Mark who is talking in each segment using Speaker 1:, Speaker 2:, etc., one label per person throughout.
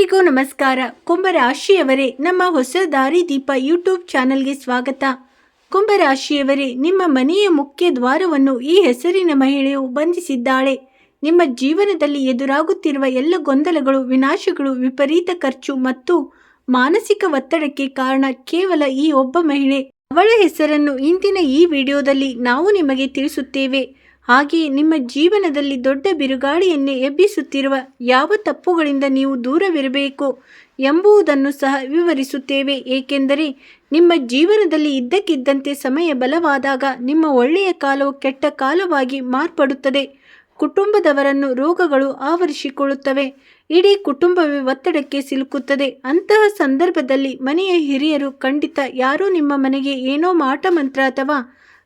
Speaker 1: ಎಲ್ಲರಿಗೂ ನಮಸ್ಕಾರ. ಕುಂಭರಾಶಿಯವರೇ, ನಮ್ಮ ಹೊಸ ದಾರಿದೀಪ ಯೂಟ್ಯೂಬ್ ಚಾನಲ್ಗೆ ಸ್ವಾಗತ. ಕುಂಭರಾಶಿಯವರೇ, ನಿಮ್ಮ ಮನೆಯ ಮುಖ್ಯ ದ್ವಾರವನ್ನು ಈ ಹೆಸರಿನ ಮಹಿಳೆಯು ಬಂಧಿಸಿದ್ದಾಳೆ. ನಿಮ್ಮ ಜೀವನದಲ್ಲಿ ಎದುರಾಗುತ್ತಿರುವ ಎಲ್ಲ ಗೊಂದಲಗಳು, ವಿನಾಶಗಳು, ವಿಪರೀತ ಖರ್ಚು ಮತ್ತು ಮಾನಸಿಕ ಒತ್ತಡಕ್ಕೆ ಕಾರಣ ಕೇವಲ ಈ ಒಬ್ಬ ಮಹಿಳೆ. ಅವಳ ಹೆಸರನ್ನು ಇಂದಿನ ಈ ವಿಡಿಯೋದಲ್ಲಿ ನಾವು ನಿಮಗೆ ತಿಳಿಸುತ್ತೇವೆ. ಹಾಗೆಯೇ ನಿಮ್ಮ ಜೀವನದಲ್ಲಿ ದೊಡ್ಡ ಬಿರುಗಾಳಿಯನ್ನೇ ಎಬ್ಬಿಸುತ್ತಿರುವ ಯಾವ ತಪ್ಪುಗಳಿಂದ ನೀವು ದೂರವಿರಬೇಕು ಎಂಬುದನ್ನು ಸಹ ವಿವರಿಸುತ್ತೇವೆ. ಏಕೆಂದರೆ ನಿಮ್ಮ ಜೀವನದಲ್ಲಿ ಇದ್ದಕ್ಕಿದ್ದಂತೆ ಸಮಯ ಬಲವಾದಾಗ ನಿಮ್ಮ ಒಳ್ಳೆಯ ಕಾಲವು ಕೆಟ್ಟ ಕಾಲವಾಗಿ ಮಾರ್ಪಡುತ್ತದೆ. ಕುಟುಂಬದವರನ್ನು ರೋಗಗಳು ಆವರಿಸಿಕೊಳ್ಳುತ್ತವೆ. ಇಡೀ ಕುಟುಂಬವೇ ಒತ್ತಡಕ್ಕೆ ಸಿಲುಕುತ್ತದೆ. ಅಂತಹ ಸಂದರ್ಭದಲ್ಲಿ ಮನೆಯ ಹಿರಿಯರು ಖಂಡಿತ ಯಾರೋ ನಿಮ್ಮ ಮನೆಗೆ ಏನೋ ಮಾಟ ಮಂತ್ರ ಅಥವಾ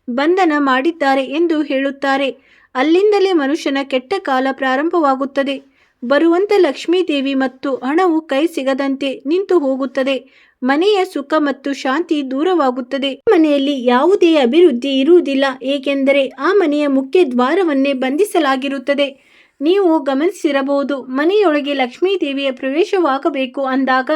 Speaker 1: ಬಂಧನ ಮಾಡಿದ್ದಾರೆ ಎಂದು ಹೇಳುತ್ತಾರೆ. ಅಲ್ಲಿಂದಲೇ ಮನುಷ್ಯನ ಕೆಟ್ಟ ಕಾಲ ಪ್ರಾರಂಭವಾಗುತ್ತದೆ. ಬರುವಂತ ಲಕ್ಷ್ಮೀದೇವಿ ಮತ್ತು ಹಣವು ಕೈ ಸಿಗದಂತೆ ನಿಂತು ಹೋಗುತ್ತದೆ. ಮನೆಯ ಸುಖ ಮತ್ತು ಶಾಂತಿ ದೂರವಾಗುತ್ತದೆ. ಮನೆಯಲ್ಲಿ ಯಾವುದೇ ಅಭಿವೃದ್ಧಿ ಇರುವುದಿಲ್ಲ, ಏಕೆಂದರೆ ಆ ಮನೆಯ ಮುಖ್ಯ ದ್ವಾರವನ್ನೇ ಬಂಧಿಸಲಾಗಿರುತ್ತದೆ. ನೀವು ಗಮನಿಸಿರಬಹುದು, ಮನೆಯೊಳಗೆ ಲಕ್ಷ್ಮೀದೇವಿಯ ಪ್ರವೇಶವಾಗಬೇಕು ಅಂದಾಗ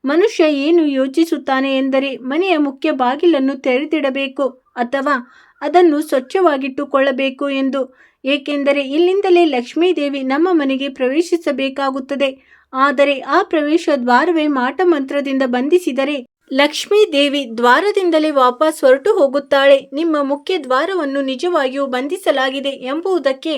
Speaker 1: ಮನುಷ್ಯ ಏನು ಯೋಚಿಸುತ್ತಾನೆ ಎಂದರೆ ಮನೆಯ ಮುಖ್ಯ ಬಾಗಿಲನ್ನು ತೆರೆದಿಡಬೇಕು ಅಥವಾ ಅದನ್ನು ಸ್ವಚ್ಛವಾಗಿಟ್ಟುಕೊಳ್ಳಬೇಕು ಎಂದು. ಏಕೆಂದರೆ ಇಲ್ಲಿಂದಲೇ ಲಕ್ಷ್ಮೀದೇವಿ ನಮ್ಮ ಮನೆಗೆ ಪ್ರವೇಶಿಸಬೇಕಾಗುತ್ತದೆ. ಆದರೆ ಆ ಪ್ರವೇಶ ದ್ವಾರವೇ ಮಾಟ ಮಂತ್ರದಿಂದ ಬಂಧಿಸಿದರೆ ಲಕ್ಷ್ಮೀದೇವಿ ದ್ವಾರದಿಂದಲೇ ವಾಪಸ್ ಹೊರಟು ಹೋಗುತ್ತಾಳೆ. ನಿಮ್ಮ ಮುಖ್ಯ ದ್ವಾರವನ್ನು ನಿಜವಾಗಿಯೂ ಬಂಧಿಸಲಾಗಿದೆ ಎಂಬುದಕ್ಕೆ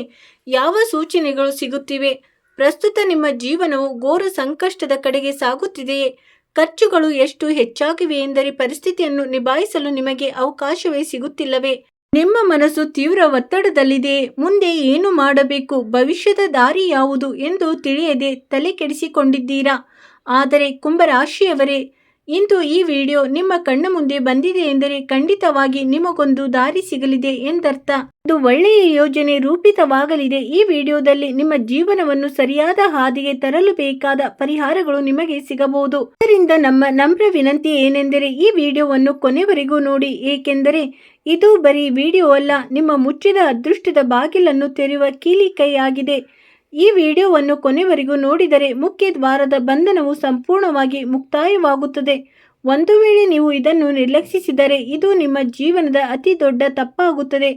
Speaker 1: ಯಾವ ಸೂಚನೆಗಳು ಸಿಗುತ್ತಿವೆ? ಪ್ರಸ್ತುತ ನಿಮ್ಮ ಜೀವನವು ಘೋರ ಸಂಕಷ್ಟದ ಕಡೆಗೆ ಸಾಗುತ್ತಿದೆಯೇ? ಖರ್ಚುಗಳು ಎಷ್ಟು ಹೆಚ್ಚಾಗಿವೆ ಎಂದರೆ ಪರಿಸ್ಥಿತಿಯನ್ನು ನಿಭಾಯಿಸಲು ನಿಮಗೆ ಅವಕಾಶವೇ ಸಿಗುತ್ತಿಲ್ಲವೇ? ನಿಮ್ಮ ಮನಸ್ಸು ತೀವ್ರ ಒತ್ತಡದಲ್ಲಿದೆಯೇ? ಮುಂದೆ ಏನು ಮಾಡಬೇಕು, ಭವಿಷ್ಯದ ದಾರಿ ಯಾವುದು ಎಂದು ತಿಳಿಯದೆ ತಲೆ ಕೆಡಿಸಿಕೊಂಡಿದ್ದೀರಾ? ಆದರೆ ಕುಂಭರಾಶಿಯವರೇ, ಇಂದು ಈ ವಿಡಿಯೋ ನಿಮ್ಮ ಕಣ್ಣ ಮುಂದೆ ಬಂದಿದೆ ಎಂದರೆ ಖಂಡಿತವಾಗಿ ನಿಮಗೊಂದು ದಾರಿ ಸಿಗಲಿದೆ ಎಂದರ್ಥ. ಒಂದು ಒಳ್ಳೆಯ ಯೋಜನೆ ರೂಪಿತವಾಗಲಿದೆ. ಈ ವಿಡಿಯೋದಲ್ಲಿ ನಿಮ್ಮ ಜೀವನವನ್ನು ಸರಿಯಾದ ಹಾದಿಗೆ ತರಲು ಬೇಕಾದ ಪರಿಹಾರಗಳು ನಿಮಗೆ ಸಿಗಬಹುದು. ಇದರಿಂದ ನಮ್ಮ ನಮ್ರ ವಿನಂತಿ ಏನೆಂದರೆ ಈ ವಿಡಿಯೋವನ್ನು ಕೊನೆವರೆಗೂ ನೋಡಿ. ಏಕೆಂದರೆ ಇದು ಬರೀ ವಿಡಿಯೋ ಅಲ್ಲ, ನಿಮ್ಮ ಮುಚ್ಚಿದ ಅದೃಷ್ಟದ ಬಾಗಿಲನ್ನು ತೆರೆಯುವ ಕೀಲಿ ಕೈಯಾಗಿದೆ. ಈ ವಿಡಿಯೋವನ್ನು ಕೊನೆವರೆಗೂ ನೋಡಿದರೆ ಮುಖ್ಯ ದ್ವಾರದ ಬಂಧನವು ಸಂಪೂರ್ಣವಾಗಿ ಮುಕ್ತಾಯವಾಗುತ್ತದೆ. ಒಂದು ವೇಳೆ ನೀವು ಇದನ್ನು ನಿರ್ಲಕ್ಷಿಸಿದರೆ ಇದು ನಿಮ್ಮ ಜೀವನದ ಅತಿ ದೊಡ್ಡ ತಪ್ಪಾಗುತ್ತದೆ.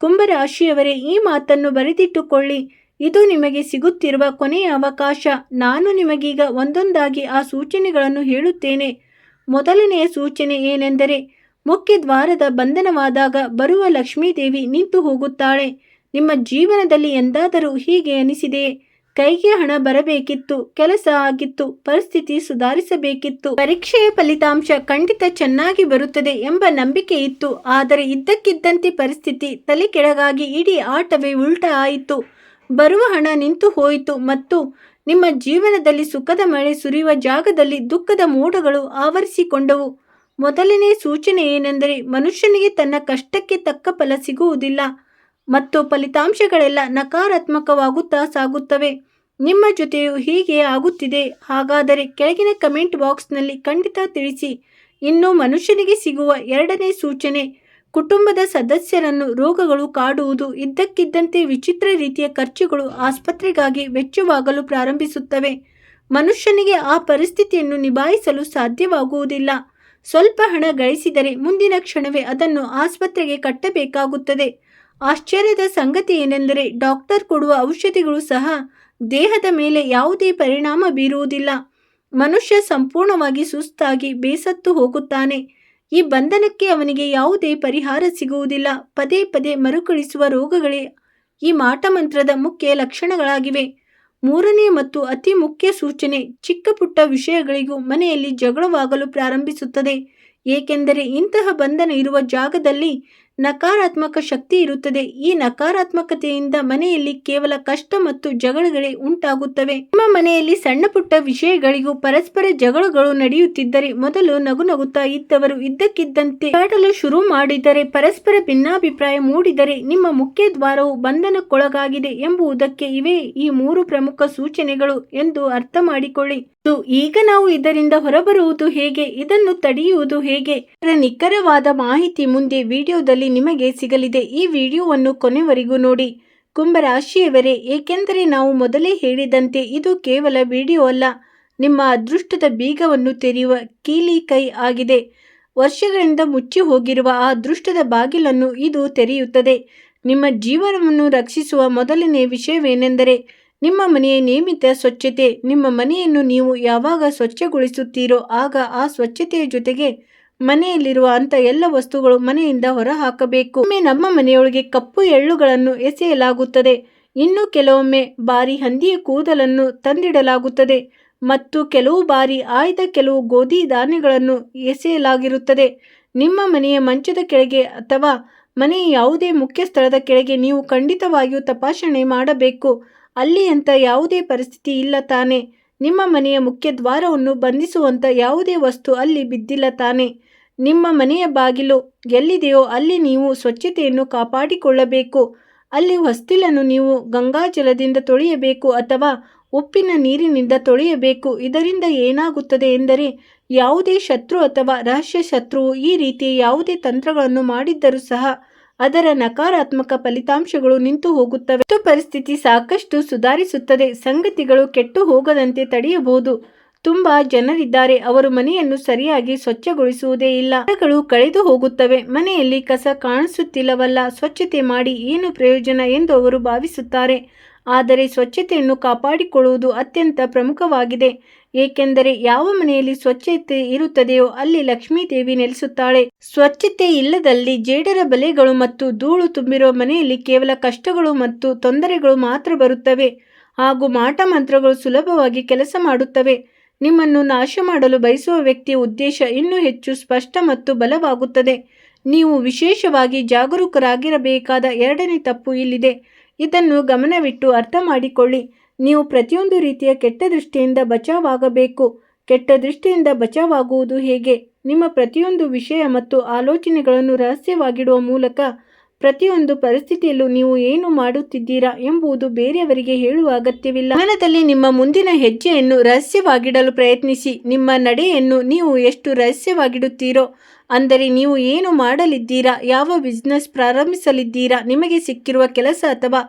Speaker 1: ಕುಂಭರಾಶಿಯವರೇ, ಈ ಮಾತನ್ನು ಬರೆದಿಟ್ಟುಕೊಳ್ಳಿ. ಇದು ನಿಮಗೆ ಸಿಗುತ್ತಿರುವ ಕೊನೆಯ ಅವಕಾಶ. ನಾನು ನಿಮಗೀಗ ಒಂದೊಂದಾಗಿ ಆ ಸೂಚನೆಗಳನ್ನು ಹೇಳುತ್ತೇನೆ. ಮೊದಲನೆಯ ಸೂಚನೆ ಏನೆಂದರೆ, ಮುಖ್ಯ ದ್ವಾರದ ಬಂಧನವಾದಾಗ ಬರುವ ಲಕ್ಷ್ಮೀದೇವಿ ನಿಂತು ಹೋಗುತ್ತಾಳೆ. ನಿಮ್ಮ ಜೀವನದಲ್ಲಿ ಎಂದಾದರೂ ಹೀಗೆ ಅನಿಸಿದೆಯೇ? ಕೈಗೆ ಹಣ ಬರಬೇಕಿತ್ತು, ಕೆಲಸ ಆಗಿತ್ತು, ಪರಿಸ್ಥಿತಿ ಸುಧಾರಿಸಬೇಕಿತ್ತು, ಪರೀಕ್ಷೆಯ ಫಲಿತಾಂಶ ಖಂಡಿತ ಚೆನ್ನಾಗಿ ಬರುತ್ತದೆ ಎಂಬ ನಂಬಿಕೆ ಇತ್ತು. ಆದರೆ ಇದ್ದಕ್ಕಿದ್ದಂತೆ ಪರಿಸ್ಥಿತಿ ತಲೆ ಕೆಳಗಾಗಿ ಇಡೀ ಆಟವೇ ಉಲ್ಟಾ ಆಯಿತು. ಬರುವ ಹಣ ನಿಂತು ಹೋಯಿತು ಮತ್ತು ನಿಮ್ಮ ಜೀವನದಲ್ಲಿ ಸುಖದ ಮಳೆ ಸುರಿಯುವ ಜಾಗದಲ್ಲಿ ದುಃಖದ ಮೋಡಗಳು ಆವರಿಸಿಕೊಂಡವು. ಮೊದಲನೇ ಸೂಚನೆ ಏನೆಂದರೆ, ಮನುಷ್ಯನಿಗೆ ತನ್ನ ಕಷ್ಟಕ್ಕೆ ತಕ್ಕ ಫಲ ಸಿಗುವುದಿಲ್ಲ ಮತ್ತು ಫಲಿತಾಂಶಗಳೆಲ್ಲ ನಕಾರಾತ್ಮಕವಾಗುತ್ತಾ ಸಾಗುತ್ತವೆ. ನಿಮ್ಮ ಜೊತೆಯೂ ಹೀಗೆ ಆಗುತ್ತಿದೆ ಹಾಗಾದರೆ ಕೆಳಗಿನ ಕಮೆಂಟ್ ಬಾಕ್ಸ್ನಲ್ಲಿ ಖಂಡಿತ ತಿಳಿಸಿ. ಇನ್ನು ಮನುಷ್ಯನಿಗೆ ಸಿಗುವ ಎರಡನೇ ಸೂಚನೆ, ಕುಟುಂಬದ ಸದಸ್ಯರನ್ನು ರೋಗಗಳು ಕಾಡುವುದು. ಇದ್ದಕ್ಕಿದ್ದಂತೆ ವಿಚಿತ್ರ ರೀತಿಯ ಖರ್ಚುಗಳು ಆಸ್ಪತ್ರೆಗಾಗಿ ವೆಚ್ಚವಾಗಲು ಪ್ರಾರಂಭಿಸುತ್ತವೆ. ಮನುಷ್ಯನಿಗೆ ಆ ಪರಿಸ್ಥಿತಿಯನ್ನು ನಿಭಾಯಿಸಲು ಸಾಧ್ಯವಾಗುವುದಿಲ್ಲ. ಸ್ವಲ್ಪ ಹಣ ಗಳಿಸಿದರೆ ಮುಂದಿನ ಕ್ಷಣವೇ ಅದನ್ನು ಆಸ್ಪತ್ರೆಗೆ ಕಟ್ಟಬೇಕಾಗುತ್ತದೆ. ಆಶ್ಚರ್ಯದ ಸಂಗತಿ ಏನೆಂದರೆ, ಡಾಕ್ಟರ್ ಕೊಡುವ ಔಷಧಿಗಳು ಸಹ ದೇಹದ ಮೇಲೆ ಯಾವುದೇ ಪರಿಣಾಮ ಬೀರುವುದಿಲ್ಲ. ಮನುಷ್ಯ ಸಂಪೂರ್ಣವಾಗಿ ಸುಸ್ತಾಗಿ ಬೇಸತ್ತು ಹೋಗುತ್ತಾನೆ. ಈ ಬಂಧನಕ್ಕೆ ಅವನಿಗೆ ಯಾವುದೇ ಪರಿಹಾರ ಸಿಗುವುದಿಲ್ಲ. ಪದೇ ಪದೇ ಮರುಕಳಿಸುವ ರೋಗಗಳೇ ಈ ಮಾಟಮಂತ್ರದ ಮುಖ್ಯ ಲಕ್ಷಣಗಳಾಗಿವೆ. ಮೂರನೇ ಮತ್ತು ಅತಿ ಮುಖ್ಯ ಸೂಚನೆ, ಚಿಕ್ಕ ಪುಟ್ಟ ವಿಷಯಗಳಿಗೂ ಮನೆಯಲ್ಲಿ ಜಗಳವಾಗಲು ಪ್ರಾರಂಭಿಸುತ್ತದೆ. ಏಕೆಂದರೆ ಇಂತಹ ಬಂಧನ ಇರುವ ಜಾಗದಲ್ಲಿ ನಕಾರಾತ್ಮಕ ಶಕ್ತಿ ಇರುತ್ತದೆ. ಈ ನಕಾರಾತ್ಮಕತೆಯಿಂದ ಮನೆಯಲ್ಲಿ ಕೇವಲ ಕಷ್ಟ ಮತ್ತು ಜಗಳಗಳೇ ಉಂಟಾಗುತ್ತವೆ. ನಿಮ್ಮ ಮನೆಯಲ್ಲಿ ಸಣ್ಣ ಪುಟ್ಟ ವಿಷಯಗಳಿಗೂ ಪರಸ್ಪರ ಜಗಳಗಳು ನಡೆಯುತ್ತಿದ್ದರೆ, ಮೊದಲು ನಗುತ್ತಾ ಇದ್ದವರು ಇದ್ದಕ್ಕಿದ್ದಂತೆ ಆಡಲು ಶುರು ಮಾಡಿದರೆ, ಪರಸ್ಪರ ಭಿನ್ನಾಭಿಪ್ರಾಯ ಮೂಡಿದರೆ ನಿಮ್ಮ ಮುಖ್ಯ ದ್ವಾರವು ಬಂಧನಕ್ಕೊಳಗಾಗಿದೆ ಎಂಬುದಕ್ಕೆ ಇವೇ ಈ ಮೂರು ಪ್ರಮುಖ ಸೂಚನೆಗಳು ಎಂದು ಅರ್ಥ ಮಾಡಿಕೊಳ್ಳಿ. ಈಗ ನಾವು ಇದರಿಂದ ಹೊರಬರುವುದು ಹೇಗೆ, ಇದನ್ನು ತಡೆಯುವುದು ಹೇಗೆ, ಇದರ ನಿಖರವಾದ ಮಾಹಿತಿ ಮುಂದೆ ವಿಡಿಯೋದಲ್ಲಿ ನಿಮಗೆ ಸಿಗಲಿದೆ. ಈ ವಿಡಿಯೋವನ್ನು ಕೊನೆವರೆಗೂ ನೋಡಿ. ಕುಂಭರಾಶಿಯವರೇ, ಏಕೆಂದರೆ ನಾವು ಮೊದಲೇ ಹೇಳಿದಂತೆ ಇದು ಕೇವಲ ವಿಡಿಯೋ ಅಲ್ಲ, ನಿಮ್ಮ ಅದೃಷ್ಟದ ಬೀಗವನ್ನು ತೆರೆಯುವ ಕೀಲಿ ಕೈ ಆಗಿದೆ. ವರ್ಷಗಳಿಂದ ಮುಚ್ಚಿ ಹೋಗಿರುವ ಆ ಅದೃಷ್ಟದ ಬಾಗಿಲನ್ನು ಇದು ತೆರೆಯುತ್ತದೆ. ನಿಮ್ಮ ಜೀವನವನ್ನು ರಕ್ಷಿಸುವ ಮೊದಲನೇ ವಿಷಯವೇನೆಂದರೆ ನಿಮ್ಮ ಮನೆಯ ನಿಯಮಿತ ಸ್ವಚ್ಛತೆ. ನಿಮ್ಮ ಮನೆಯನ್ನು ನೀವು ಯಾವಾಗ ಸ್ವಚ್ಛಗೊಳಿಸುತ್ತೀರೋ ಆಗ ಆ ಸ್ವಚ್ಛತೆಯ ಜೊತೆಗೆ ಮನೆಯಲ್ಲಿರುವ ಅಂಥ ಎಲ್ಲ ವಸ್ತುಗಳು ಮನೆಯಿಂದ ಹೊರಹಾಕಬೇಕು. ಒಮ್ಮೆ ನಮ್ಮ ಮನೆಯೊಳಗೆ ಕಪ್ಪು ಎಳ್ಳುಗಳನ್ನು ಎಸೆಯಲಾಗುತ್ತದೆ. ಇನ್ನು ಕೆಲವೊಮ್ಮೆ ಬಾರಿ ಹಂದಿಯ ಕೂದಲನ್ನು ತಂದಿಡಲಾಗುತ್ತದೆ ಮತ್ತು ಕೆಲವು ಬಾರಿ ಆಯ್ದ ಕೆಲವು ಗೋಧಿ ಧಾನ್ಯಗಳನ್ನು ಎಸೆಯಲಾಗಿರುತ್ತದೆ. ನಿಮ್ಮ ಮನೆಯ ಮಂಚದ ಕೆಳಗೆ ಅಥವಾ ಮನೆಯ ಯಾವುದೇ ಮುಖ್ಯ ಸ್ಥಳದ ಕೆಳಗೆ ನೀವು ಖಂಡಿತವಾಗಿಯೂ ತಪಾಸಣೆ ಮಾಡಬೇಕು. ಅಲ್ಲಿ ಅಂತ ಯಾವುದೇ ಪರಿಸ್ಥಿತಿ ಇಲ್ಲ ತಾನೆ? ನಿಮ್ಮ ಮನೆಯ ಮುಖ್ಯ ದ್ವಾರವನ್ನು ಬಂಧಿಸುವಂಥ ಯಾವುದೇ ವಸ್ತು ಅಲ್ಲಿ ಬಿದ್ದಿಲ್ಲ ತಾನೆ? ನಿಮ್ಮ ಮನೆಯ ಬಾಗಿಲು ಎಲ್ಲಿದೆಯೋ ಅಲ್ಲಿ ನೀವು ಸ್ವಚ್ಛತೆಯನ್ನು ಕಾಪಾಡಿಕೊಳ್ಳಬೇಕು. ಅಲ್ಲಿ ಹೊಸ್ತಿಲನ್ನು ನೀವು ಗಂಗಾಜಲದಿಂದ ತೊಳೆಯಬೇಕು ಅಥವಾ ಉಪ್ಪಿನ ನೀರಿನಿಂದ ತೊಳೆಯಬೇಕು. ಇದರಿಂದ ಏನಾಗುತ್ತದೆ ಎಂದರೆ ಯಾವುದೇ ಶತ್ರು ಅಥವಾ ರಹಸ್ಯ ಶತ್ರುವು ಈ ರೀತಿಯ ಯಾವುದೇ ತಂತ್ರಗಳನ್ನು ಮಾಡಿದ್ದರೂ ಸಹ ಅದರ ನಕಾರಾತ್ಮಕ ಫಲಿತಾಂಶಗಳು ನಿಂತು ಹೋಗುತ್ತವೆ. ಪರಿಸ್ಥಿತಿ ಸಾಕಷ್ಟು ಸುಧಾರಿಸುತ್ತದೆ. ಸಂಗತಿಗಳು ಕೆಟ್ಟು ಹೋಗದಂತೆ ತಡೆಯಬಹುದು. ತುಂಬಾ ಜನರಿದ್ದಾರೆ, ಅವರು ಮನೆಯನ್ನು ಸರಿಯಾಗಿ ಸ್ವಚ್ಛಗೊಳಿಸುವುದೇ ಇಲ್ಲ. ಮರಗಳು ಕಳೆದು ಹೋಗುತ್ತವೆ, ಮನೆಯಲ್ಲಿ ಕಸ ಕಾಣಿಸುತ್ತಿಲ್ಲವಲ್ಲ, ಸ್ವಚ್ಛತೆ ಮಾಡಿ ಏನು ಪ್ರಯೋಜನ ಎಂದು ಅವರು ಭಾವಿಸುತ್ತಾರೆ. ಆದರೆ ಸ್ವಚ್ಛತೆಯನ್ನು ಕಾಪಾಡಿಕೊಳ್ಳುವುದು ಅತ್ಯಂತ ಪ್ರಮುಖವಾಗಿದೆ. ಏಕೆಂದರೆ ಯಾವ ಮನೆಯಲ್ಲಿ ಸ್ವಚ್ಛತೆ ಇರುತ್ತದೆಯೋ ಅಲ್ಲಿ ಲಕ್ಷ್ಮೀ ದೇವಿ ನೆಲೆಸುತ್ತಾಳೆ. ಸ್ವಚ್ಛತೆ ಇಲ್ಲದಲ್ಲಿ ಜೇಡರ ಬಲೆಗಳು ಮತ್ತು ಧೂಳು ತುಂಬಿರುವ ಮನೆಯಲ್ಲಿ ಕೇವಲ ಕಷ್ಟಗಳು ಮತ್ತು ತೊಂದರೆಗಳು ಮಾತ್ರ ಬರುತ್ತವೆ ಹಾಗೂ ಮಾಟ ಮಂತ್ರಗಳು ಸುಲಭವಾಗಿ ಕೆಲಸ ಮಾಡುತ್ತವೆ. ನಿಮ್ಮನ್ನು ನಾಶ ಮಾಡಲು ಬಯಸುವ ವ್ಯಕ್ತಿಯ ಉದ್ದೇಶ ಇನ್ನೂ ಹೆಚ್ಚು ಸ್ಪಷ್ಟ ಮತ್ತು ಬಲವಾಗುತ್ತದೆ. ನೀವು ವಿಶೇಷವಾಗಿ ಜಾಗರೂಕರಾಗಿರಬೇಕಾದ ಎರಡನೇ ತಪ್ಪು ಇಲ್ಲಿದೆ. ಇದನ್ನು ಗಮನವಿಟ್ಟು ಅರ್ಥ ಮಾಡಿಕೊಳ್ಳಿ. ನೀವು ಪ್ರತಿಯೊಂದು ರೀತಿಯ ಕೆಟ್ಟ ದೃಷ್ಟಿಯಿಂದ ಬಚಾವಾಗಬೇಕು. ಕೆಟ್ಟ ದೃಷ್ಟಿಯಿಂದ ಬಚಾವಾಗುವುದು ಹೇಗೆ? ನಿಮ್ಮ ಪ್ರತಿಯೊಂದು ವಿಷಯ ಮತ್ತು ಆಲೋಚನೆಗಳನ್ನು ರಹಸ್ಯವಾಗಿಡುವ ಮೂಲಕ. ಪ್ರತಿಯೊಂದು ಪರಿಸ್ಥಿತಿಯಲ್ಲೂ ನೀವು ಏನು ಮಾಡುತ್ತಿದ್ದೀರಾ ಎಂಬುದು ಬೇರೆಯವರಿಗೆ ಹೇಳುವ ಅಗತ್ಯವಿಲ್ಲ. ಜೀವನದಲ್ಲಿ ನಿಮ್ಮ ಮುಂದಿನ ಹೆಜ್ಜೆಯನ್ನು ರಹಸ್ಯವಾಗಿಡಲು ಪ್ರಯತ್ನಿಸಿ. ನಿಮ್ಮ ನಡೆಯನ್ನು ನೀವು ಎಷ್ಟು ರಹಸ್ಯವಾಗಿಡುತ್ತೀರೋ, ಅಂದರೆ ನೀವು ಏನು ಮಾಡಲಿದ್ದೀರಾ, ಯಾವ ಬಿಸ್ನೆಸ್ ಪ್ರಾರಂಭಿಸಲಿದ್ದೀರಾ, ನಿಮಗೆ ಸಿಕ್ಕಿರುವ ಕೆಲಸ ಅಥವಾ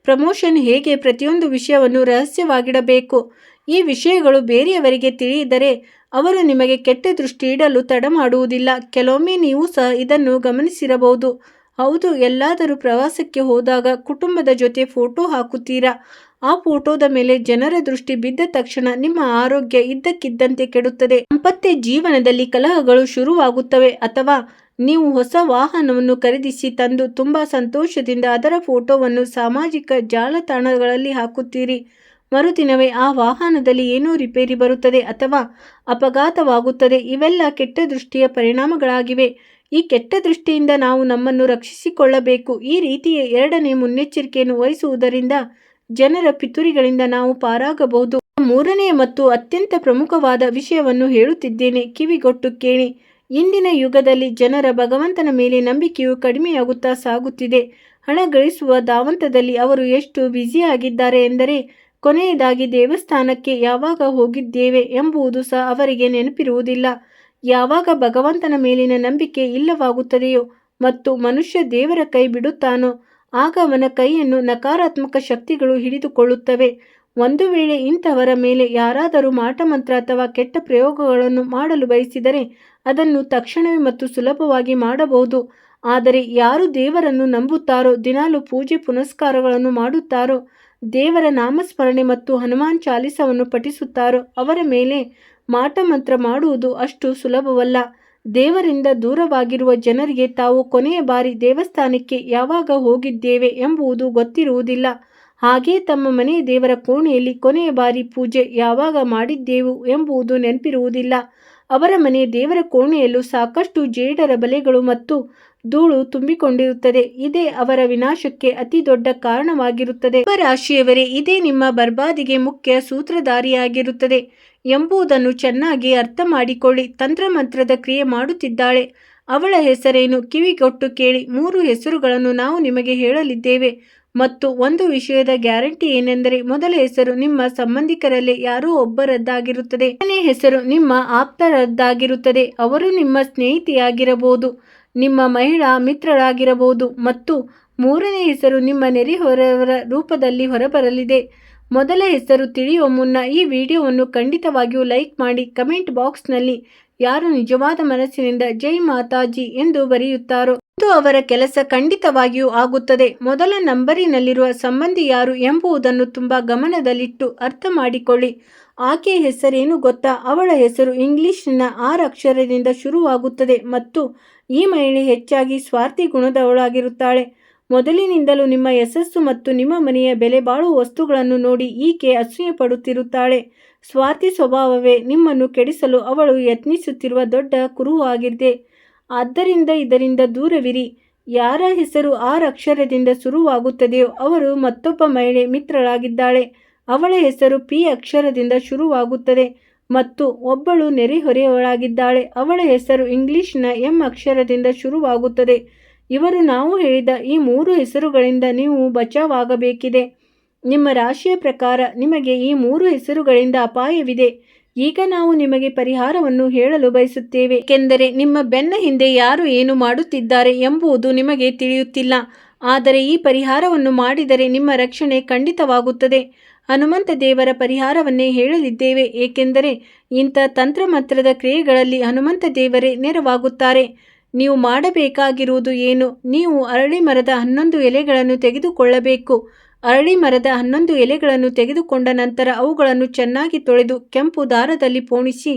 Speaker 1: ಪ್ರಮೋಷನ್ ಹೇಗೆ, ಪ್ರತಿಯೊಂದು ವಿಷಯವನ್ನು ರಹಸ್ಯವಾಗಿಡಬೇಕು. ಈ ವಿಷಯಗಳು ಬೇರೆಯವರಿಗೆ ತಿಳಿಯಿದರೆ ಅವರು ನಿಮಗೆ ಕೆಟ್ಟ ದೃಷ್ಟಿ ಇಡಲು ತಡ ಮಾಡುವುದಿಲ್ಲ. ಕೆಲವೊಮ್ಮೆ ನೀವು ಸಹ ಇದನ್ನು ಗಮನಿಸಿರಬಹುದು. ಹೌದು, ಎಲ್ಲಾದರೂ ಪ್ರವಾಸಕ್ಕೆ ಹೋದಾಗ ಕುಟುಂಬದ ಜೊತೆ ಫೋಟೋ ಹಾಕುತ್ತೀರಾ. ಆ ಫೋಟೋದ ಮೇಲೆ ಜನರ ದೃಷ್ಟಿ ಬಿದ್ದ ತಕ್ಷಣ ನಿಮ್ಮ ಆರೋಗ್ಯ ಇದ್ದಕ್ಕಿದ್ದಂತೆ ಕೆಡುತ್ತದೆ. ದಾಂಪತ್ಯ ಜೀವನದಲ್ಲಿ ಕಲಹಗಳು ಶುರುವಾಗುತ್ತವೆ. ಅಥವಾ ನೀವು ಹೊಸ ವಾಹನವನ್ನು ಖರೀದಿಸಿ ತಂದು ತುಂಬಾ ಸಂತೋಷದಿಂದ ಅದರ ಫೋಟೋವನ್ನು ಸಾಮಾಜಿಕ ಜಾಲತಾಣಗಳಲ್ಲಿ ಹಾಕುತ್ತೀರಿ. ಮರುದಿನವೇ ಆ ವಾಹನದಲ್ಲಿ ಏನೋ ರಿಪೇರಿ ಬರುತ್ತದೆ ಅಥವಾ ಅಪಘಾತವಾಗುತ್ತದೆ. ಇವೆಲ್ಲ ಕೆಟ್ಟ ದೃಷ್ಟಿಯ ಪರಿಣಾಮಗಳಾಗಿವೆ. ಈ ಕೆಟ್ಟ ದೃಷ್ಟಿಯಿಂದ ನಾವು ನಮ್ಮನ್ನು ರಕ್ಷಿಸಿಕೊಳ್ಳಬೇಕು. ಈ ರೀತಿಯ ಎರಡನೇ ಮುನ್ನೆಚ್ಚರಿಕೆಯನ್ನು ವಹಿಸುವುದರಿಂದ ಜನರ ಪಿತೂರಿಗಳಿಂದ ನಾವು ಪಾರಾಗಬಹುದು. ಮೂರನೆಯ ಮತ್ತು ಅತ್ಯಂತ ಪ್ರಮುಖವಾದ ವಿಷಯವನ್ನು ಹೇಳುತ್ತಿದ್ದೇನೆ, ಕಿವಿಗೊಟ್ಟು ಕೇಳಿ. ಇಂದಿನ ಯುಗದಲ್ಲಿ ಜನರ ಭಗವಂತನ ಮೇಲೆ ನಂಬಿಕೆಯು ಕಡಿಮೆಯಾಗುತ್ತಾ ಸಾಗುತ್ತಿದೆ. ಹಣ ಗಳಿಸುವ ಧಾವಂತದಲ್ಲಿ ಅವರು ಎಷ್ಟು ಬ್ಯುಸಿಯಾಗಿದ್ದಾರೆ ಎಂದರೆ ಕೊನೆಯದಾಗಿ ದೇವಸ್ಥಾನಕ್ಕೆ ಯಾವಾಗ ಹೋಗಿದ್ದೇವೆ ಎಂಬುದು ಸಹ ಅವರಿಗೆ ನೆನಪಿರುವುದಿಲ್ಲ. ಯಾವಾಗ ಭಗವಂತನ ಮೇಲಿನ ನಂಬಿಕೆ ಇಲ್ಲವಾಗುತ್ತದೆಯೋ ಮತ್ತು ಮನುಷ್ಯ ದೇವರ ಕೈ ಬಿಡುತ್ತಾನೋ ಆಗ ಅವನ ಕೈಯನ್ನು ನಕಾರಾತ್ಮಕ ಶಕ್ತಿಗಳು ಹಿಡಿದುಕೊಳ್ಳುತ್ತವೆ. ಒಂದು ವೇಳೆ ಇಂಥವರ ಮೇಲೆ ಯಾರಾದರೂ ಮಾಟಮಂತ್ರ ಅಥವಾ ಕೆಟ್ಟ ಪ್ರಯೋಗಗಳನ್ನು ಮಾಡಲು ಬಯಸಿದರೆ ಅದನ್ನು ತಕ್ಷಣವೇ ಮತ್ತು ಸುಲಭವಾಗಿ ಮಾಡಬಹುದು. ಆದರೆ ಯಾರು ದೇವರನ್ನು ನಂಬುತ್ತಾರೋ, ದಿನಾಲು ಪೂಜೆ ಪುನಸ್ಕಾರಗಳನ್ನು ಮಾಡುತ್ತಾರೋ, ದೇವರ ನಾಮಸ್ಮರಣೆ ಮತ್ತು ಹನುಮಾನ್ ಚಾಲಿಸವನ್ನು ಪಠಿಸುತ್ತಾರೋ ಅವರ ಮೇಲೆ ಮಾಟಮಂತ್ರ ಮಾಡುವುದು ಅಷ್ಟು ಸುಲಭವಲ್ಲ. ದೇವರಿಂದ ದೂರವಾಗಿರುವ ಜನರಿಗೆ ತಾವು ಕೊನೆಯ ಬಾರಿ ದೇವಸ್ಥಾನಕ್ಕೆ ಯಾವಾಗ ಹೋಗಿದ್ದೇವೆ ಎಂಬುದು ಗೊತ್ತಿರುವುದಿಲ್ಲ. ಹಾಗೆಯೇ ತಮ್ಮ ಮನೆಯ ದೇವರ ಕೋಣೆಯಲ್ಲಿ ಕೊನೆಯ ಬಾರಿ ಪೂಜೆ ಯಾವಾಗ ಮಾಡಿದ್ದೆವು ಎಂಬುದು ನೆನಪಿರುವುದಿಲ್ಲ. ಅವರ ಮನೆಯ ದೇವರ ಕೋಣೆಯಲ್ಲೂ ಸಾಕಷ್ಟು ಜೇಡರ ಬಲೆಗಳು ಮತ್ತು ಧೂಳು ತುಂಬಿಕೊಂಡಿರುತ್ತದೆ. ಇದೇ ಅವರ ವಿನಾಶಕ್ಕೆ ಅತಿ ದೊಡ್ಡ ಕಾರಣವಾಗಿರುತ್ತದೆ. ರಾಶಿಯವರೇ, ಇದೇ ನಿಮ್ಮ ಬರ್ಬಾದಿಗೆ ಮುಖ್ಯ ಸೂತ್ರಧಾರಿಯಾಗಿರುತ್ತದೆ ಎಂಬುದನ್ನು ಚೆನ್ನಾಗಿ ಅರ್ಥ ಮಾಡಿಕೊಳ್ಳಿ. ತಂತ್ರಮಂತ್ರದ ಕ್ರಿಯೆ ಮಾಡುತ್ತಿದ್ದಾಳೆ. ಅವಳ ಹೆಸರೇನು? ಕಿವಿಗೊಟ್ಟು ಕೇಳಿ. 3 ಹೆಸರುಗಳನ್ನು ನಾವು ನಿಮಗೆ ಹೇಳಲಿದ್ದೇವೆ ಮತ್ತು ಒಂದು ವಿಷಯದ ಗ್ಯಾರಂಟಿ ಏನೆಂದರೆ ಮೊದಲ ಹೆಸರು ನಿಮ್ಮ ಸಂಬಂಧಿಕರಲ್ಲೇ ಯಾರೋ ಒಬ್ಬರದ್ದಾಗಿರುತ್ತದೆ. ಎರಡನೇ ಹೆಸರು ನಿಮ್ಮ ಆಪ್ತರದ್ದಾಗಿರುತ್ತದೆ. ಅವರು ನಿಮ್ಮ ಸ್ನೇಹಿತೆಯಾಗಿರಬಹುದು, ನಿಮ್ಮ ಮಹಿಳಾ ಮಿತ್ರರಾಗಿರಬಹುದು ಮತ್ತು ಮೂರನೇ ಹೆಸರು ನಿಮ್ಮ ನೆರೆಹೊರೆಯವರ ರೂಪದಲ್ಲಿ ಹೊರಬರಲಿದೆ. ಮೊದಲ ಹೆಸರು ತಿಳಿಯುವ ಮುನ್ನ ಈ ವಿಡಿಯೋವನ್ನು ಖಂಡಿತವಾಗಿಯೂ ಲೈಕ್ ಮಾಡಿ. ಕಮೆಂಟ್ ಬಾಕ್ಸ್ನಲ್ಲಿ ಯಾರು ನಿಜವಾದ ಮನಸ್ಸಿನಿಂದ ಜೈ ಮಾತಾಜಿ ಎಂದು ಬರೆಯುತ್ತಾರೋ ಅದು ಅವರ ಕೆಲಸ ಖಂಡಿತವಾಗಿಯೂ ಆಗುತ್ತದೆ. ಮೊದಲ ನಂಬರಿನಲ್ಲಿರುವ ಸಂಬಂಧಿ ಯಾರು ಎಂಬುದನ್ನು ತುಂಬಾ ಗಮನದಲ್ಲಿಟ್ಟು ಅರ್ಥ ಮಾಡಿಕೊಳ್ಳಿ. ಆಕೆಯ ಹೆಸರೇನು ಗೊತ್ತಾ? ಅವಳ ಹೆಸರು ಇಂಗ್ಲಿಷ್ನ 6 ಅಕ್ಷರದಿಂದ ಶುರುವಾಗುತ್ತದೆ ಮತ್ತು ಈ ಮಹಿಳೆ ಹೆಚ್ಚಾಗಿ ಸ್ವಾರ್ಥಿ ಗುಣದವಳಾಗಿರುತ್ತಾಳೆ. ಮೊದಲಿನಿಂದಲೂ ನಿಮ್ಮ ಯಶಸ್ಸು ಮತ್ತು ನಿಮ್ಮ ಮನೆಯ ಬೆಲೆ ಬಾಳುವ ವಸ್ತುಗಳನ್ನು ನೋಡಿ ಈಕೆ ಅಸೂಯೆ ಪಡುತ್ತಿರುತ್ತಾಳೆ. ಸ್ವಾರ್ಥಿ ಸ್ವಭಾವವೇ ನಿಮ್ಮನ್ನು ಕೆಡಿಸಲು ಅವಳು ಯತ್ನಿಸುತ್ತಿರುವ ದೊಡ್ಡ ಕುರುಹಾಗಿದೆ. ಆದ್ದರಿಂದ ಇದರಿಂದ ದೂರವಿರಿ. ಯಾರ ಹೆಸರು 6 ಅಕ್ಷರದಿಂದ ಶುರುವಾಗುತ್ತದೆಯೋ ಅವರು ಮತ್ತೊಬ್ಬ ಮಹಿಳೆ ಮಿತ್ರಳಾಗಿದ್ದಾಳೆ. ಅವಳ ಹೆಸರು ಪಿ ಅಕ್ಷರದಿಂದ ಶುರುವಾಗುತ್ತದೆ ಮತ್ತು ಒಬ್ಬಳು ನೆರೆಹೊರೆಯವಳಾಗಿದ್ದಾಳೆ. ಅವಳ ಹೆಸರು ಇಂಗ್ಲಿಷ್ನ ಎಂ ಅಕ್ಷರದಿಂದ ಶುರುವಾಗುತ್ತದೆ. ಇವರು ನಾವು ಹೇಳಿದ ಈ 3 ಹೆಸರುಗಳಿಂದ ನೀವು ಬಚಾವಾಗಬೇಕಿದೆ. ನಿಮ್ಮ ರಾಶಿಯ ಪ್ರಕಾರ ನಿಮಗೆ ಈ 3 ಹೆಸರುಗಳಿಂದ ಅಪಾಯವಿದೆ. ಈಗ ನಾವು ನಿಮಗೆ ಪರಿಹಾರವನ್ನು ಹೇಳಲು ಬಯಸುತ್ತೇವೆ, ಏಕೆಂದರೆ ನಿಮ್ಮ ಬೆನ್ನ ಹಿಂದೆ ಯಾರು ಏನು ಮಾಡುತ್ತಿದ್ದಾರೆ ಎಂಬುದು ನಿಮಗೆ ತಿಳಿಯುತ್ತಿಲ್ಲ. ಆದರೆ ಈ ಪರಿಹಾರವನ್ನು ಮಾಡಿದರೆ ನಿಮ್ಮ ರಕ್ಷಣೆ ಖಂಡಿತವಾಗುತ್ತದೆ. ಹನುಮಂತ ದೇವರ ಪರಿಹಾರವನ್ನೇ ಹೇಳಲಿದ್ದೇವೆ, ಏಕೆಂದರೆ ಇಂಥ ತಂತ್ರಮಂತ್ರದ ಕ್ರಿಯೆಗಳಲ್ಲಿ ಹನುಮಂತ ದೇವರೇ ನೆರವಾಗುತ್ತಾರೆ. ನೀವು ಮಾಡಬೇಕಾಗಿರುವುದು ಏನು? ನೀವು ಅರಳಿ ಮರದ 11 ಎಲೆಗಳನ್ನು ತೆಗೆದುಕೊಳ್ಳಬೇಕು. ಅರಳಿ ಮರದ 11 ಎಲೆಗಳನ್ನು ತೆಗೆದುಕೊಂಡ ನಂತರ ಅವುಗಳನ್ನು ಚೆನ್ನಾಗಿ ತೊಳೆದು ಕೆಂಪು ದಾರದಲ್ಲಿ ಪೋಣಿಸಿ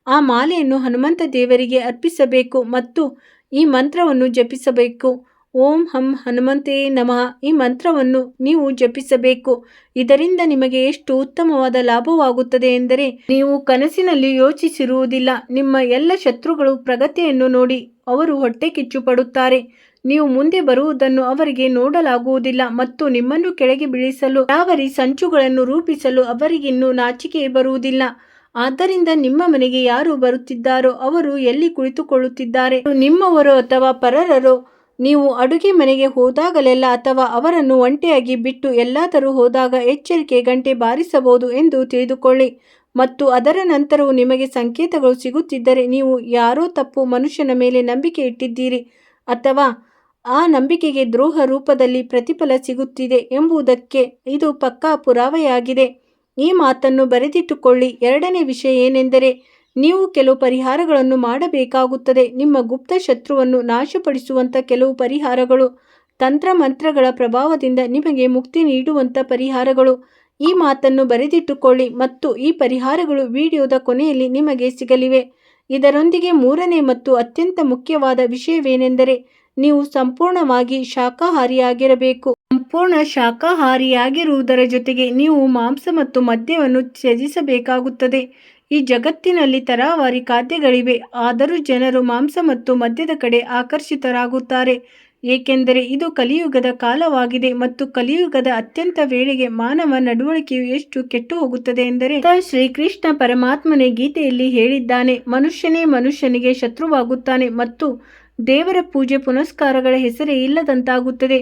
Speaker 1: ಆ ಮಾಲೆಯನ್ನು ಹನುಮಂತ ದೇವರಿಗೆ ಅರ್ಪಿಸಬೇಕು ಮತ್ತು ಈ ಮಂತ್ರವನ್ನು ಜಪಿಸಬೇಕು. ಓಂ ಹಂ ಹನುಮಂತೇ ನಮಃ. ಈ ಮಂತ್ರವನ್ನು ನೀವು ಜಪಿಸಬೇಕು. ಇದರಿಂದ ನಿಮಗೆ ಎಷ್ಟು ಉತ್ತಮವಾದ ಲಾಭವಾಗುತ್ತದೆ ಎಂದರೆ ನೀವು ಕನಸಿನಲ್ಲಿ ಯೋಚಿಸಿರುವುದಿಲ್ಲ. ನಿಮ್ಮ ಎಲ್ಲ ಶತ್ರುಗಳು ಪ್ರಗತಿಯನ್ನು ನೋಡಿ ಅವರು ಹೊಟ್ಟೆ ಕಿಚ್ಚು ಪಡುತ್ತಾರೆ. ನೀವು ಮುಂದೆ ಬರುವುದನ್ನು ಅವರಿಗೆ ನೋಡಲಾಗುವುದಿಲ್ಲ ಮತ್ತು ನಿಮ್ಮನ್ನು ಕೆಳಗೆ ಬೀಳಿಸಲು ಯಾವರಿ ಸಂಚುಗಳನ್ನು ರೂಪಿಸಲು ಅವರಿಗಿನ್ನೂ ನಾಚಿಕೆ ಬರುವುದಿಲ್ಲ. ಆದ್ದರಿಂದ ನಿಮ್ಮ ಮನೆಗೆ ಯಾರು ಬರುತ್ತಿದ್ದಾರೋ ಅವರು ಎಲ್ಲಿ ಕುಳಿತುಕೊಳ್ಳುತ್ತಿದ್ದಾರೆ, ನಿಮ್ಮವರೋ ಅಥವಾ ಪರರರೋ, ನೀವು ಅಡುಗೆ ಮನೆಗೆ ಹೋದಾಗಲೆಲ್ಲ ಅಥವಾ ಅವರನ್ನು ಒಂಟಿಯಾಗಿ ಬಿಟ್ಟು ಎಲ್ಲಾದರೂ ಹೋದಾಗ ಎಚ್ಚರಿಕೆ ಗಂಟೆ ಬಾರಿಸಬಹುದು ಎಂದು ತಿಳಿದುಕೊಳ್ಳಿ. ಮತ್ತು ಅದರ ನಂತರವೂ ನಿಮಗೆ ಸಂಕೇತಗಳು ಸಿಗುತ್ತಿದ್ದರೆ ನೀವು ಯಾರೋ ತಪ್ಪು ಮನುಷ್ಯನ ಮೇಲೆ ನಂಬಿಕೆ ಇಟ್ಟಿದ್ದೀರಿ ಅಥವಾ ಆ ನಂಬಿಕೆಗೆ ದ್ರೋಹ ರೂಪದಲ್ಲಿ ಪ್ರತಿಫಲ ಸಿಗುತ್ತಿದೆ ಎಂಬುದಕ್ಕೆ ಇದು ಪಕ್ಕಾ ಪುರಾವೆಯಾಗಿದೆ. ಈ ಮಾತನ್ನು ಬರೆದಿಟ್ಟುಕೊಳ್ಳಿ. ಎರಡನೇ ವಿಷಯ ಏನೆಂದರೆ ನೀವು ಕೆಲವು ಪರಿಹಾರಗಳನ್ನು ಮಾಡಬೇಕಾಗುತ್ತದೆ. ನಿಮ್ಮ ಗುಪ್ತ ಶತ್ರುವನ್ನು ನಾಶಪಡಿಸುವಂಥ ಕೆಲವು ಪರಿಹಾರಗಳು, ತಂತ್ರಮಂತ್ರಗಳ ಪ್ರಭಾವದಿಂದ ನಿಮಗೆ ಮುಕ್ತಿ ನೀಡುವಂಥ ಪರಿಹಾರಗಳು. ಈ ಮಾತನ್ನು ಬರೆದಿಟ್ಟುಕೊಳ್ಳಿ ಮತ್ತು ಈ ಪರಿಹಾರಗಳು ವಿಡಿಯೋದ ಕೊನೆಯಲ್ಲಿ ನಿಮಗೆ ಸಿಗಲಿವೆ. ಇದರೊಂದಿಗೆ ಮೂರನೇ ಮತ್ತು ಅತ್ಯಂತ ಮುಖ್ಯವಾದ ವಿಷಯವೇನೆಂದರೆ ನೀವು ಸಂಪೂರ್ಣವಾಗಿ ಶಾಕಾಹಾರಿಯಾಗಿರಬೇಕು. ಸಂಪೂರ್ಣ ಶಾಕಾಹಾರಿಯಾಗಿರುವುದರ ಜೊತೆಗೆ ನೀವು ಮಾಂಸ ಮತ್ತು ಮದ್ಯವನ್ನು ತ್ಯಜಿಸಬೇಕಾಗುತ್ತದೆ. ಈ ಜಗತ್ತಿನಲ್ಲಿ ತರಹೇವಾರಿ ಖಾದ್ಯಗಳಿವೆ, ಆದರೂ ಜನರು ಮಾಂಸ ಮತ್ತು ಮದ್ಯದ ಕಡೆ ಆಕರ್ಷಿತರಾಗುತ್ತಾರೆ, ಏಕೆಂದರೆ ಇದು ಕಲಿಯುಗದ ಕಾಲವಾಗಿದೆ ಮತ್ತು ಕಲಿಯುಗದ ಅತ್ಯಂತ ವೇಳೆಗೆ ಮಾನವ ನಡವಳಿಕೆಯು ಎಷ್ಟು ಕೆಟ್ಟು ಹೋಗುತ್ತದೆ ಎಂದರೆ ಶ್ರೀಕೃಷ್ಣ ಪರಮಾತ್ಮನೇ ಗೀತೆಯಲ್ಲಿ ಹೇಳಿದ್ದಾನೆ, ಮನುಷ್ಯನೇ ಮನುಷ್ಯನಿಗೆ ಶತ್ರುವಾಗುತ್ತಾನೆ ಮತ್ತು ದೇವರ ಪೂಜೆ ಪುನಸ್ಕಾರಗಳ ಹೆಸರೇ ಇಲ್ಲದಂತಾಗುತ್ತದೆ.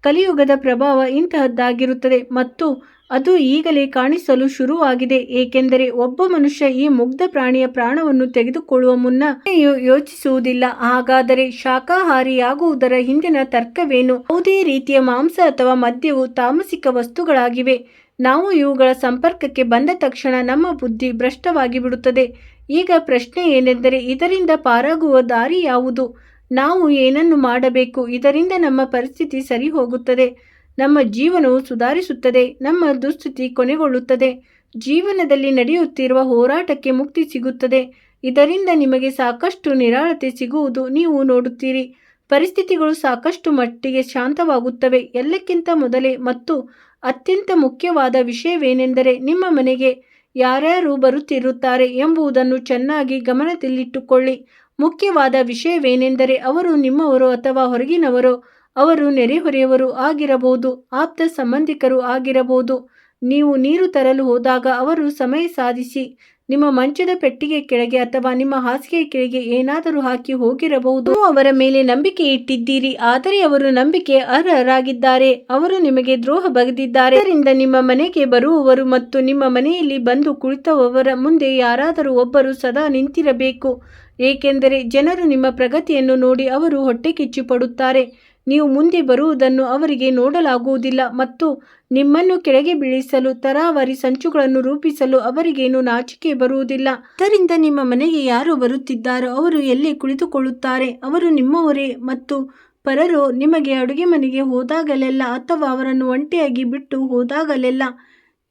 Speaker 1: ಕಲಿಯುಗದ ಪ್ರಭಾವ ಇಂತಹದ್ದಾಗಿರುತ್ತದೆ ಮತ್ತು ಅದು ಈಗಲೇ ಕಾಣಿಸಲು ಶುರುವಾಗಿದೆ, ಏಕೆಂದರೆ ಒಬ್ಬ ಮನುಷ್ಯ ಈ ಮುಗ್ಧ ಪ್ರಾಣಿಯ ಪ್ರಾಣವನ್ನು ತೆಗೆದುಕೊಳ್ಳುವ ಮುನ್ನ ಯೋಚಿಸುವುದಿಲ್ಲ. ಹಾಗಾದರೆ ಶಾಕಾಹಾರಿಯಾಗುವುದರ ಹಿಂದಿನ ತರ್ಕವೇನು? ಯಾವುದೇ ರೀತಿಯ ಮಾಂಸ ಅಥವಾ ಮದ್ಯವು ತಾಮಸಿಕ ವಸ್ತುಗಳಾಗಿವೆ. ನಾವು ಇವುಗಳ ಸಂಪರ್ಕಕ್ಕೆ ಬಂದ ತಕ್ಷಣ ನಮ್ಮ ಬುದ್ಧಿ ಭ್ರಷ್ಟವಾಗಿ ಬಿಡುತ್ತದೆ. ಈಗ ಪ್ರಶ್ನೆ ಏನೆಂದರೆ ಇದರಿಂದ ಪಾರಾಗುವ ದಾರಿ ಯಾವುದು? ನಾವು ಏನನ್ನು ಮಾಡಬೇಕು? ಇದರಿಂದ ನಮ್ಮ ಪರಿಸ್ಥಿತಿ ಸರಿ ಹೋಗುತ್ತದೆ, ನಮ್ಮ ಜೀವನವು ಸುಧಾರಿಸುತ್ತದೆ, ನಮ್ಮ ದುಸ್ಥಿತಿ ಕೊನೆಗೊಳ್ಳುತ್ತದೆ, ಜೀವನದಲ್ಲಿ ನಡೆಯುತ್ತಿರುವ ಹೋರಾಟಕ್ಕೆ ಮುಕ್ತಿ ಸಿಗುತ್ತದೆ. ಇದರಿಂದ ನಿಮಗೆ ಸಾಕಷ್ಟು ನಿರಾಳತೆ ಸಿಗುವುದು ನೀವು ನೋಡುತ್ತೀರಿ. ಪರಿಸ್ಥಿತಿಗಳು ಸಾಕಷ್ಟು ಮಟ್ಟಿಗೆ ಶಾಂತವಾಗುತ್ತವೆ. ಎಲ್ಲಕ್ಕಿಂತ ಮೊದಲೇ ಮತ್ತು ಅತ್ಯಂತ ಮುಖ್ಯವಾದ ವಿಷಯವೇನೆಂದರೆ ನಿಮ್ಮ ಮನೆಗೆ ಯಾರ್ಯಾರು ಬರುತ್ತಿರುತ್ತಾರೆ ಎಂಬುದನ್ನು ಚೆನ್ನಾಗಿ ಗಮನದಲ್ಲಿಟ್ಟುಕೊಳ್ಳಿ. ಮುಖ್ಯವಾದ ವಿಷಯವೇನೆಂದರೆ ಅವರು ನಿಮ್ಮವರೋ ಅಥವಾ ಹೊರಗಿನವರೋ, ಅವರು ನೆರೆಹೊರೆಯವರು ಆಗಿರಬಹುದು, ಆಪ್ತ ಸಂಬಂಧಿಕರು ಆಗಿರಬಹುದು. ನೀವು ನೀರು ತರಲು ಹೋದಾಗ ಅವರು ಸಮಯ ಸಾಧಿಸಿ ನಿಮ್ಮ ಮಂಚದ ಪೆಟ್ಟಿಗೆ ಕೆಳಗೆ ಅಥವಾ ನಿಮ್ಮ ಹಾಸಿಗೆಯ ಕೆಳಗೆ ಏನಾದರೂ ಹಾಕಿ ಹೋಗಿರಬಹುದು. ನೀವು ಅವರ ಮೇಲೆ ನಂಬಿಕೆ ಇಟ್ಟಿದ್ದೀರಿ, ಆದರೆ ಅವರು ನಂಬಿಕೆ ಅರ್ಹರಾಗಿದ್ದಾರೆ, ಅವರು ನಿಮಗೆ ದ್ರೋಹ ಬಗೆದಿದ್ದಾರೆ. ಇದರಿಂದ ನಿಮ್ಮ ಮನೆಗೆ ಬರುವವರು ಮತ್ತು ನಿಮ್ಮ ಮನೆಯಲ್ಲಿ ಬಂದು ಕುಳಿತವರ ಮುಂದೆ ಯಾರಾದರೂ ಒಬ್ಬರು ಸದಾ ನಿಂತಿರಬೇಕು, ಏಕೆಂದರೆ ಜನರು ನಿಮ್ಮ ಪ್ರಗತಿಯನ್ನು ನೋಡಿ ಅವರು ಹೊಟ್ಟೆ ಕಿಚ್ಚು ಪಡುತ್ತಾರೆ. ನೀವು ಮುಂದೆ ಬರುವುದನ್ನು ಅವರಿಗೆ ನೋಡಲಾಗುವುದಿಲ್ಲ ಮತ್ತು ನಿಮ್ಮನ್ನು ಕೆಳಗೆ ಬೀಳಿಸಲು ತರಾವರಿ ಸಂಚುಗಳನ್ನು ರೂಪಿಸಲು ಅವರಿಗೇನು ನಾಚಿಕೆ ಬರುವುದಿಲ್ಲ. ಅದರಿಂದ ನಿಮ್ಮ ಮನೆಗೆ ಯಾರು ಬರುತ್ತಿದ್ದಾರೋ ಅವರು ಎಲ್ಲಿ ಕುಳಿತುಕೊಳ್ಳುತ್ತಾರೆ, ಅವರು ನಿಮ್ಮವರೇ ಮತ್ತು ಪರರು ನಿಮಗೆ ಅಡುಗೆ ಮನೆಗೆ ಹೋದಾಗಲೆಲ್ಲ ಅಥವಾ ಅವರನ್ನು ಒಂಟಿಯಾಗಿ ಬಿಟ್ಟು ಹೋದಾಗಲೆಲ್ಲ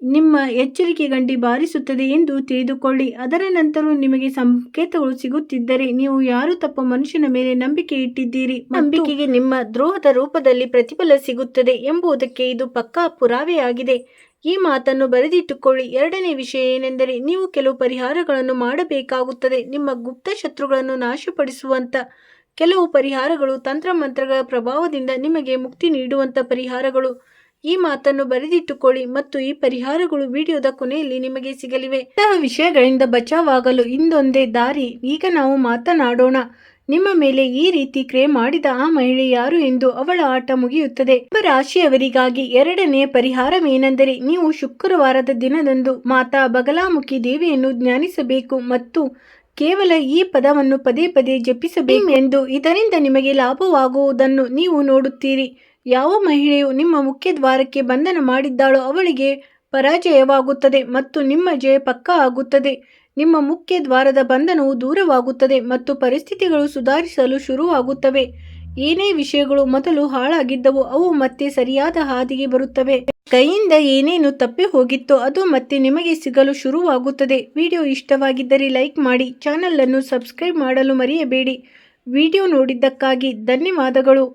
Speaker 1: ನಿಮ್ಮ ಎಚ್ಚರಿಕೆ ಗಂಟೆ ಬಾರಿಸುತ್ತದೆ ಎಂದು ತಿಳಿದುಕೊಳ್ಳಿ. ಅದರ ನಂತರ ನಿಮಗೆ ಸಂಕೇತಗಳು ಸಿಗುತ್ತಿದ್ದರೆ ನೀವು ಯಾರು ತಪ್ಪ ಮನುಷ್ಯನ ಮೇಲೆ ನಂಬಿಕೆ ಇಟ್ಟಿದ್ದೀರಿ, ನಂಬಿಕೆಗೆ ನಿಮ್ಮ ದ್ರೋಹದ ರೂಪದಲ್ಲಿ ಪ್ರತಿಫಲ ಸಿಗುತ್ತದೆ ಎಂಬುದಕ್ಕೆ ಇದು ಪಕ್ಕಾ ಪುರಾವೆಯಾಗಿದೆ. ಈ ಮಾತನ್ನು ಬರೆದಿಟ್ಟುಕೊಳ್ಳಿ. ಎರಡನೇ ವಿಷಯ ಏನೆಂದರೆ ನೀವು ಕೆಲವು ಪರಿಹಾರಗಳನ್ನು ಮಾಡಬೇಕಾಗುತ್ತದೆ. ನಿಮ್ಮ ಗುಪ್ತ ಶತ್ರುಗಳನ್ನು ನಾಶಪಡಿಸುವಂತ ಕೆಲವು ಪರಿಹಾರಗಳು, ತಂತ್ರಮಂತ್ರಗಳ ಪ್ರಭಾವದಿಂದ ನಿಮಗೆ ಮುಕ್ತಿ ನೀಡುವಂತ ಪರಿಹಾರಗಳು. ಈ ಮಾತನ್ನು ಬರೆದಿಟ್ಟುಕೊಳ್ಳಿ ಮತ್ತು ಈ ಪರಿಹಾರಗಳು ವಿಡಿಯೋದ ಕೊನೆಯಲ್ಲಿ ನಿಮಗೆ ಸಿಗಲಿವೆ. ಇಂತಹ ವಿಷಯಗಳಿಂದ ಬಚಾವಾಗಲು ಇಂದೊಂದೇ ದಾರಿ. ಈಗ ನಾವು ಮಾತನಾಡೋಣ. ನಿಮ್ಮ ಮೇಲೆ ಈ ರೀತಿ ಕ್ರಿಯೆ ಮಾಡಿದ ಆ ಮಹಿಳೆ ಯಾರು ಎಂದು. ಅವಳ ಆಟ ಮುಗಿಯುತ್ತದೆ. ರಾಶಿಯವರಿಗಾಗಿ ಎರಡನೆಯ ಪರಿಹಾರವೇನೆಂದರೆ ನೀವು ಶುಕ್ರವಾರದ ದಿನದಂದು ಮಾತಾ ಬಗಲಾಮುಖಿ ದೇವಿಯನ್ನು ಧ್ಯಾನಿಸಬೇಕು ಮತ್ತು ಕೇವಲ ಈ ಪದವನ್ನು ಪದೇ ಪದೇ ಜಪಿಸಬೇಕು ಎಂದು. ಇದರಿಂದ ನಿಮಗೆ ಲಾಭವಾಗುವುದನ್ನು ನೀವು ನೋಡುತ್ತೀರಿ. ಯಾವ ಮಹಿಳೆಯು ನಿಮ್ಮ ಮುಖ್ಯ ದ್ವಾರಕ್ಕೆ ಬಂಧನ ಮಾಡಿದ್ದಾಳೋ ಅವಳಿಗೆ ಪರಾಜಯವಾಗುತ್ತದೆ ಮತ್ತು ನಿಮ್ಮ ಜಯ ಪಕ್ಕಾ ಆಗುತ್ತದೆ. ನಿಮ್ಮ ಮುಖ್ಯ ದ್ವಾರದ ಬಂಧನವು ದೂರವಾಗುತ್ತದೆ ಮತ್ತು ಪರಿಸ್ಥಿತಿಗಳು ಸುಧಾರಿಸಲು ಶುರುವಾಗುತ್ತವೆ. ಏನೇ ವಿಷಯಗಳು ಮೊದಲು ಹಾಳಾಗಿದ್ದವು ಅವು ಮತ್ತೆ ಸರಿಯಾದ ಹಾದಿಗೆ ಬರುತ್ತವೆ. ಕೈಯಿಂದ ಏನೇನು ತಪ್ಪಿ ಹೋಗಿತ್ತೋ ಅದು ಮತ್ತೆ ನಿಮಗೆ ಸಿಗಲು ಶುರುವಾಗುತ್ತದೆ. ವಿಡಿಯೋ ಇಷ್ಟವಾಗಿದ್ದರೆ ಲೈಕ್ ಮಾಡಿ, ಚಾನಲ್ ಅನ್ನು ಸಬ್ಸ್ಕ್ರೈಬ್ ಮಾಡಲು ಮರೆಯಬೇಡಿ. ವಿಡಿಯೋ ನೋಡಿದ್ದಕ್ಕಾಗಿ ಧನ್ಯವಾದಗಳು.